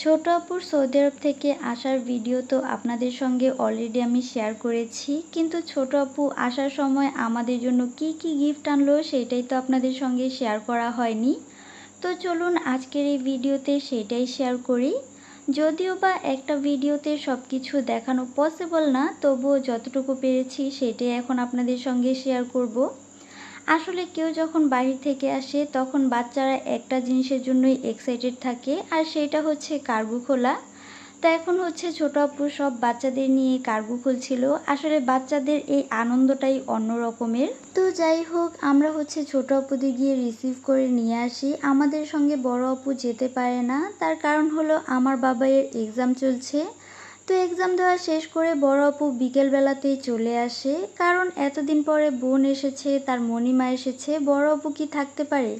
ছোট আপুর সৌদি আরব থেকে আসার ভিডিও তো আপনাদের সঙ্গে অলরেডি আমি শেয়ার করেছি, কিন্তু ছোট আপু আসার সময় আমাদের জন্য কি কি গিফট আনলো সেটাই তো আপনাদের সঙ্গে শেয়ার করা হয়নি। তো চলুন আজকের এই ভিডিওতে সেটাই শেয়ার করি। যদিও বা একটা ভিডিওতে সব কিছু দেখানো পসিবল না, তবুও যতটুকু পেরেছি সেটাই এখন আপনাদের সঙ্গে শেয়ার করব। আসলে কেউ যখন বাহির থেকে আসে তখন বাচ্চারা একটা জিনিসের জন্যই এক্সাইটেড থাকে, আর সেটা হচ্ছে কার্গো খোলা। তো এখন হচ্ছে ছোট আপু সব বাচ্চাদের নিয়ে কার্গো খুলছিল। আসলে বাচ্চাদের এই আনন্দটাই অন্য রকমের। তো যাই হোক, আমরা হচ্ছে ছোট আপুদের গিয়ে রিসিভ করে নিয়ে আসি। আমাদের সঙ্গে বড় আপু যেতে পারে না, তার কারণ হলো আমার বাবাইয়ের এক্সাম চলছে। তো এক্সাম দেওয়া শেষ করে বড় আপু বিকেলবেলাতেই চলে আসে, কারণ এতদিন পরে বোন এসেছে, তার মণিমা এসেছে, বড় আপু কি থাকতে পারে।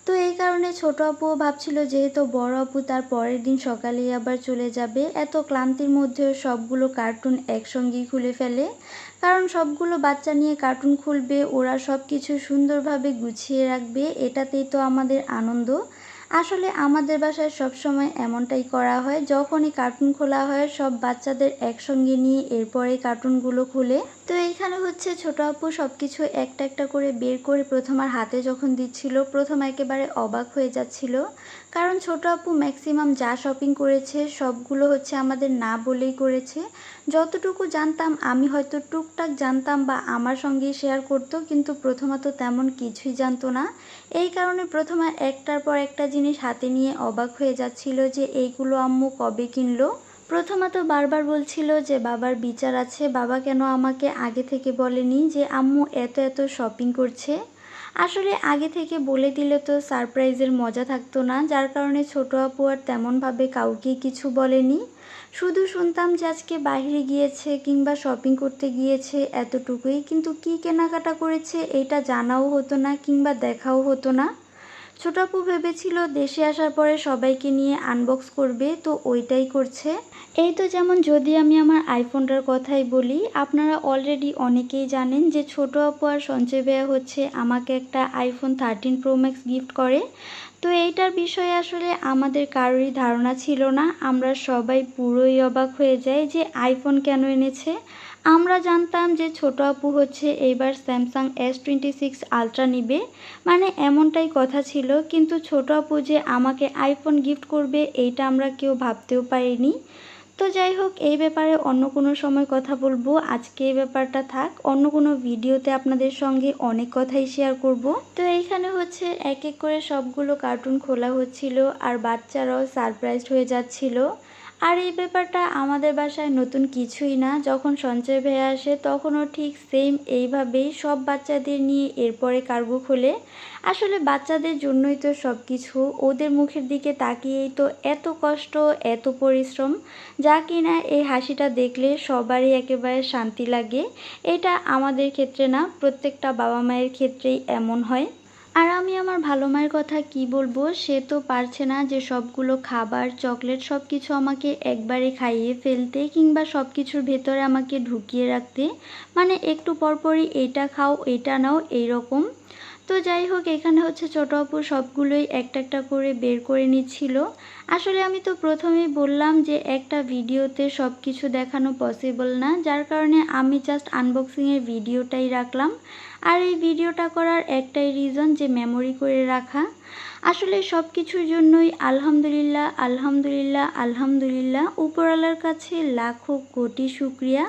তো এই কারণে ছোট আপুও ভাবছিল যেহেতু বড় আপু তার পরের দিন সকালেই আবার চলে যাবে, এত ক্লান্তির মধ্যেও সবগুলো কার্টুন একসঙ্গেই খুলে ফেলে। কারণ সবগুলো বাচ্চা নিয়ে কার্টুন খুলবে, ওরা সব কিছু সুন্দরভাবে গুছিয়ে রাখবে, এটাতেই তো আমাদের আনন্দ। আসলে আমাদের বাসায় সবসময় এমনটাই করা হয়, যখনই কার্টুন খোলা হয় সব বাচ্চাদের একসঙ্গে নিয়ে এরপরে কার্টুনগুলো খুলে। তো এইখানে হচ্ছে ছোট আপু সব কিছু একটা একটা করে বের করে প্রথম আর হাতে যখন দিচ্ছিল, প্রথম একেবারে অবাক হয়ে যাচ্ছিল। কারণ ছোট আপু ম্যাক্সিমাম যা শপিং করেছে সবগুলো হচ্ছে আমাদের না বলেই করেছে। যতটুকু জানতাম আমি হয়তো টুকটাক জানতাম বা আমার সঙ্গে শেয়ার করতো, কিন্তু প্রথমত তেমন কিছুই জানতো না। এই কারণে প্রথমে একটার পর একটা জিনিস হাতে নিয়ে অবাক হয়ে যাচ্ছিল যে এইগুলো আম্মু কবে কিনলো। প্রথমত বারবার বলছিল যে বাবার বিচার আছে, বাবা কেন আমাকে আগে থেকে বলেনি যে আম্মু এত এত শপিং করছে। আসলে আগে থেকে বলে দিলে তো সারপ্রাইজের মজা থাকতো না, যার কারণে ছোট আপু আর তেমনভাবে কাউকে কিছু বলেনি। শুধু শুনতাম যে আজকে বাইরে গিয়েছে কিংবা শপিং করতে গিয়েছে, এতটুকুই, কিন্তু কি কেনাকাটা করেছে এটা জানাও হতো না কিংবা দেখাও হতো না। ছোট আপু ভেবেছিল দেশে আসার পরে সবাইকে নিয়ে আনবক্স করবে, তো ওইটাই করছে। এই তো যেমন যদি আমি আমার আইফোনটার কথাই বলি, আপনারা অলরেডি অনেকেই জানেন যে ছোট আপু আর সঞ্চয় ভাইয়া হচ্ছে আমাকে একটা আইফোন 13 প্রো ম্যাক্স গিফট করে। তো এইটার বিষয়ে আসলে আমাদের কারোরই ধারণা ছিল না, আমরা সবাই পুরোই অবাক হয়ে যাই যে আইফোন কেন এনেছে। আমরা জানতাম যে ছোট আপু হচ্ছে এইবার স্যামসাং S26 আলট্রা নিবে, মানে এমনটাই কথা ছিল, কিন্তু ছোট আপু যে আমাকে আইফোন গিফট করবে এইটা আমরা কেউ ভাবতেও পারিনি। তো যাই হোক, এই ব্যাপারে অন্য কোনো সময় কথা বলবো, আজকে এই ব্যাপারটা থাক, অন্য কোনো ভিডিওতে আপনাদের সঙ্গে অনেক কথাই শেয়ার করব। তো এইখানে হচ্ছে এক এক করে সবগুলো কার্টুন খোলা হচ্ছিল আর বাচ্চারাও সারপ্রাইজড হয়ে যাচ্ছিল। আর এই ব্যাপারটা আমাদের বাসায় নতুন কিছুই না, যখন সঞ্চয় ভাইয়া আসে তখনও ঠিক সেম এইভাবেই সব বাচ্চাদের নিয়ে এরপরে কার্গো খোলে। আসলে বাচ্চাদের জন্যই তো সব কিছু, ওদের মুখের দিকে তাকিয়েই তো এত কষ্ট, এত পরিশ্রম, যা কিনা এই হাসিটা দেখলে সবারই একেবারে শান্তি লাগে। এটা আমাদের ক্ষেত্রে না, প্রত্যেকটা বাবা মায়ের ক্ষেত্রেই এমন হয়। আর আমি আমার ভালো মায়ের কথা কি বলবো, সে তো পারছে না যে সবগুলো খাবার চকলেট সব কিছু আমাকে একবারে খাইয়ে ফেলতে কিংবা সব কিছুর ভেতরে আমাকে ঢুকিয়ে রাখতে, মানে একটু পরপরই এইটা খাও এইটা নাও এইরকম। তো যাই হোক, এখানে হচ্ছে ছোট আপু সবগুলোই একটা একটা করে বের করে নিচ্ছিল। আসলে আমি তো প্রথমেই বললাম যে একটা ভিডিওতে সব কিছু দেখানো পসিবল না, যার কারণে আমি জাস্ট আনবক্সিংয়ের ভিডিওটাই রাখলাম। আর এই ভিডিওটা করার একটাই রিজন যে মেমোরি করে রাখা। আসলে সব কিছুর জন্যই আলহামদুলিল্লাহ আলহামদুলিল্লাহ আলহামদুলিল্লাহ, উপরওয়ালার কাছে লাখো কোটি শুক্রিয়া।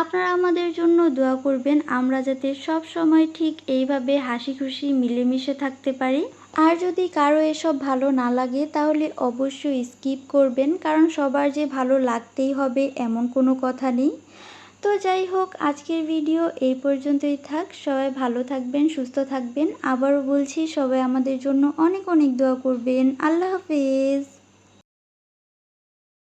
আপনারা আমাদের জন্য দোয়া করবেন, আমরা যাতে সব সময় ঠিক এইভাবে হাসি খুশি মিলেমিশে থাকতে পারি। আর যদি কারো এসব ভালো না লাগে তাহলে অবশ্যই স্কিপ করবেন, কারণ সবার যে ভালো লাগতেই হবে এমন কোনো কথা নেই। তো যাই হোক, আজকের ভিডিও এই পর্যন্তই থাক, সবাই ভালো থাকবেন, সুস্থ থাকবেন। আবারও বলছি, সবাই আমাদের জন্য অনেক অনেক দোয়া করবেন। আল্লাহ হাফেজ।